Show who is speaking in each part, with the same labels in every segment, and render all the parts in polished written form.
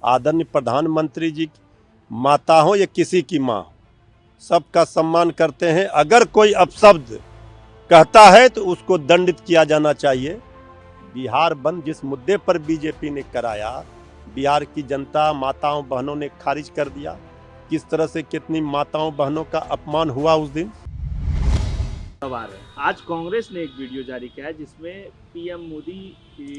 Speaker 1: आदरणीय प्रधानमंत्री जी माता हो या किसी की माँ हो, सबका सम्मान करते हैं। अगर कोई अपशब्द कहता है तो उसको दंडित किया जाना चाहिए। बिहार बंद जिस मुद्दे पर बीजेपी ने कराया, बिहार की जनता माताओं बहनों ने खारिज कर दिया। किस तरह से कितनी माताओं बहनों का अपमान हुआ उस दिन।
Speaker 2: आज कांग्रेस ने एक वीडियो जारी किया है जिसमें पीएम मोदी की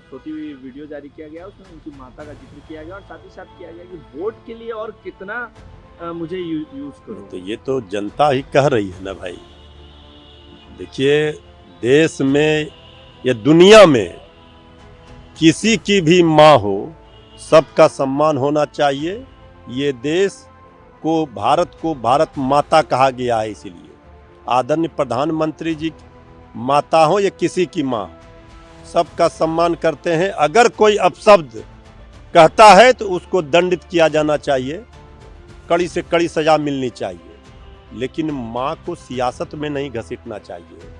Speaker 2: छोटी हुई वीडियो जारी किया गया, उसमें उनकी माता का जिक्र किया गया और साथ ही साथ किया गया कि वोट के लिए और कितना मुझे यूज करो।
Speaker 1: तो ये तो जनता ही कह रही है ना भाई। देखिए, देश में या दुनिया में किसी की भी माँ हो, सबका सम्मान होना चाहिए। ये देश को, भारत को भारत माता कहा गया है। इसीलिए आदरणीय प्रधानमंत्री जी माता हो या किसी की माँ, सबका सम्मान करते हैं। अगर कोई अपशब्द कहता है तो उसको दंडित किया जाना चाहिए, कड़ी से कड़ी सजा मिलनी चाहिए, लेकिन माँ को सियासत में नहीं घसीटना चाहिए।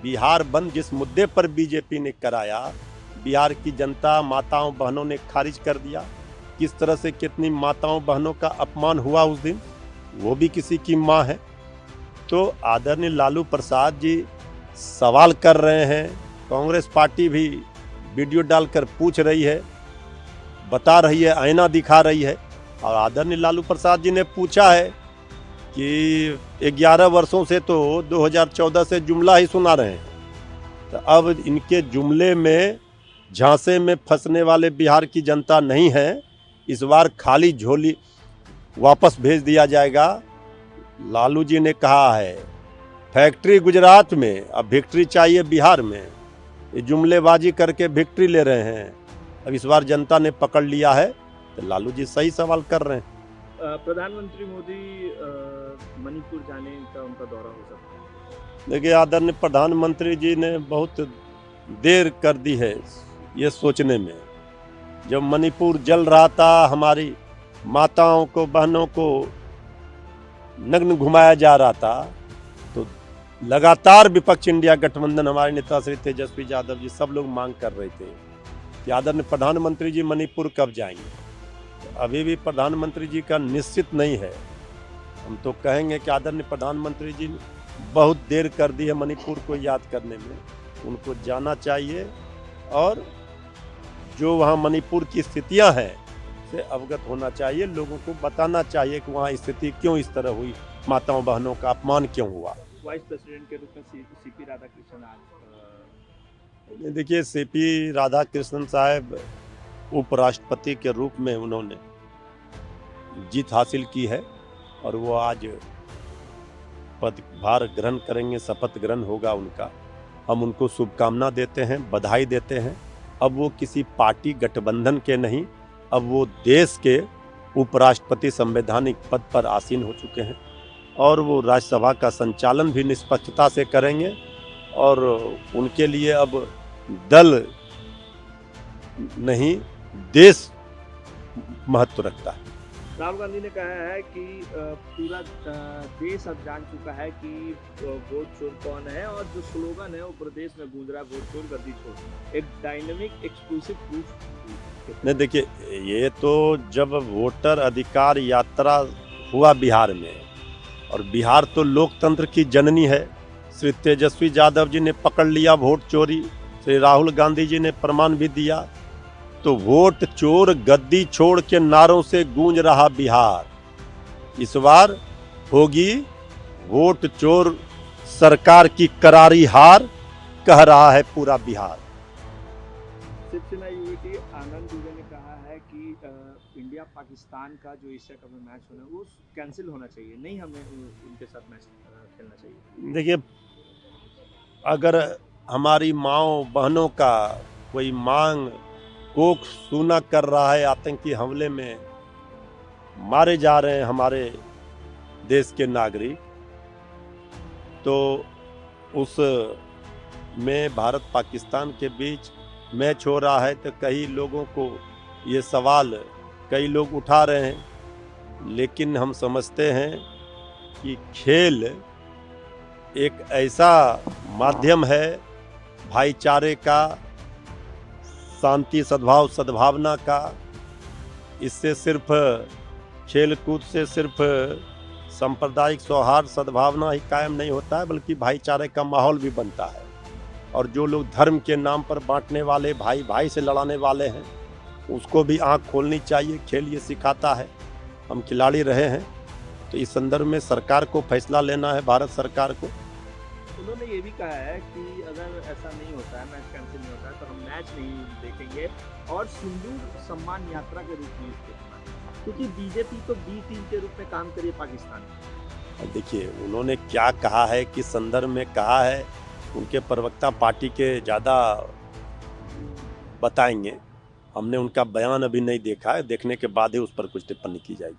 Speaker 1: बिहार बंद जिस मुद्दे पर बीजेपी ने कराया, बिहार की जनता माताओं बहनों ने खारिज कर दिया। किस तरह से कितनी माताओं बहनों का अपमान हुआ उस दिन, वो भी किसी की माँ है। तो आदरणीय लालू प्रसाद जी सवाल कर रहे हैं, कांग्रेस पार्टी भी वीडियो डालकर पूछ रही है, बता रही है, आईना दिखा रही है। और आदरणीय लालू प्रसाद जी ने पूछा है कि 11 वर्षों से तो 2014 से जुमला ही सुना रहे हैं, तो अब इनके जुमले में झांसे में फंसने वाले बिहार की जनता नहीं है। इस बार खाली झोली वापस भेज दिया जाएगा। लालू जी ने कहा है फैक्ट्री गुजरात में, अब विक्ट्री चाहिए बिहार में। ये जुमलेबाजी करके विक्ट्री ले रहे हैं। अब इस बार जनता ने पकड़ लिया है, तो लालू जी सही सवाल कर रहे हैं।
Speaker 2: प्रधानमंत्री मोदी मणिपुर जाने का उनका दौरा हो सकता है।
Speaker 1: देखिए, आदरणीय प्रधानमंत्री जी ने बहुत देर कर दी है ये सोचने में। जब मणिपुर जल रहा था, हमारी माताओं को बहनों को नग्न घुमाया जा रहा था, तो लगातार विपक्ष इंडिया गठबंधन, हमारे नेता श्री तेजस्वी यादव जी, सब लोग मांग कर रहे थे कि आदरणीय प्रधानमंत्री जी मणिपुर कब जाएंगे। तो अभी भी प्रधानमंत्री जी का निश्चित नहीं है। हम तो कहेंगे कि आदरणीय प्रधानमंत्री जी बहुत देर कर दी है मणिपुर को याद करने में, उनको जाना चाहिए और जो वहाँ मणिपुर की स्थितियाँ हैं से अवगत होना चाहिए। लोगों को बताना चाहिए कि वहाँ स्थिति क्यों इस तरह हुई, माताओं बहनों का अपमान क्यों हुआ।
Speaker 2: वाइस प्रेसिडेंट के रूप में सीपी राधाकृष्णन आज
Speaker 1: देखिए, सीपी राधाकृष्णन साहब उपराष्ट्रपति के रूप में उन्होंने जीत हासिल की है और वो आज पदभार ग्रहण करेंगे, शपथ ग्रहण होगा उनका। हम उनको शुभकामना देते हैं, बधाई देते हैं। अब वो किसी पार्टी गठबंधन के नहीं, अब वो देश के उपराष्ट्रपति संवैधानिक पद पर आसीन हो चुके हैं और वो राज्यसभा का संचालन भी निष्पक्षता से करेंगे। और उनके लिए अब दल नहीं, देश महत्व रखता है।
Speaker 2: राहुल गांधी ने कहा है कि पूरा देश अब जान चुका है कि वोट चोर कौन है, और जो स्लोगन है वो प्रदेश में गूंज रहा है, वोट चोर गद्दी चोर, एक डायनेमिक एक्सक्लूसिव प्रूफ।
Speaker 1: नहीं, देखिए, ये तो जब वोटर अधिकार यात्रा हुआ बिहार में, और बिहार तो लोकतंत्र की जननी है, श्री तेजस्वी यादव जी ने पकड़ लिया वोट चोरी, श्री राहुल गांधी जी ने प्रमाण भी दिया, तो वोट चोर गद्दी छोड़ के नारों से गूंज रहा बिहार। इस बार होगी वोट चोर सरकार की करारी हार, कह रहा है पूरा बिहार।
Speaker 2: शिवसेना यूनिटी आनंद दुबे ने कहा है कि इंडिया पाकिस्तान का जो एशिया कप में मैच होना है वो कैंसिल होना चाहिए, नहीं हमें उनके साथ मैच खेलना चाहिए।
Speaker 1: देखिए, अगर हमारी माओ बहनों का कोई मांग कोख सूना कर रहा है, आतंकी हमले में मारे जा रहे हैं हमारे देश के नागरिक, तो उस में भारत पाकिस्तान के बीच मैच हो रहा है, तो कई लोगों को ये सवाल कई लोग उठा रहे हैं। लेकिन हम समझते हैं कि खेल एक ऐसा माध्यम है भाईचारे का, शांति सद्भाव सद्भावना का, इससे सिर्फ खेल कूद से सिर्फ सांप्रदायिक सौहार्द सद्भावना ही कायम नहीं होता है, बल्कि भाईचारे का माहौल भी बनता है। और जो लोग धर्म के नाम पर बांटने वाले, भाई भाई से लड़ाने वाले हैं, उसको भी आंख खोलनी चाहिए। खेल ये सिखाता है, हम खिलाड़ी रहे हैं, तो इस संदर्भ में सरकार को फैसला लेना है, भारत सरकार को।
Speaker 2: उन्होंने ये भी कहा है कि अगर ऐसा नहीं होता है, मैच कैंसिल नहीं होता है, तो हम मैच नहीं देखेंगे और सिंदूर सम्मान यात्रा के रूप में इसको, क्योंकि बीजेपी तो बी टीम के रूप में काम करिए पाकिस्तान में।
Speaker 1: और देखिए उन्होंने क्या कहा है, किस संदर्भ में कहा है, उनके प्रवक्ता पार्टी के ज़्यादा बताएंगे। हमने उनका बयान अभी नहीं देखा है, देखने के बाद ही उस पर कुछ टिप्पणी की जाएगी।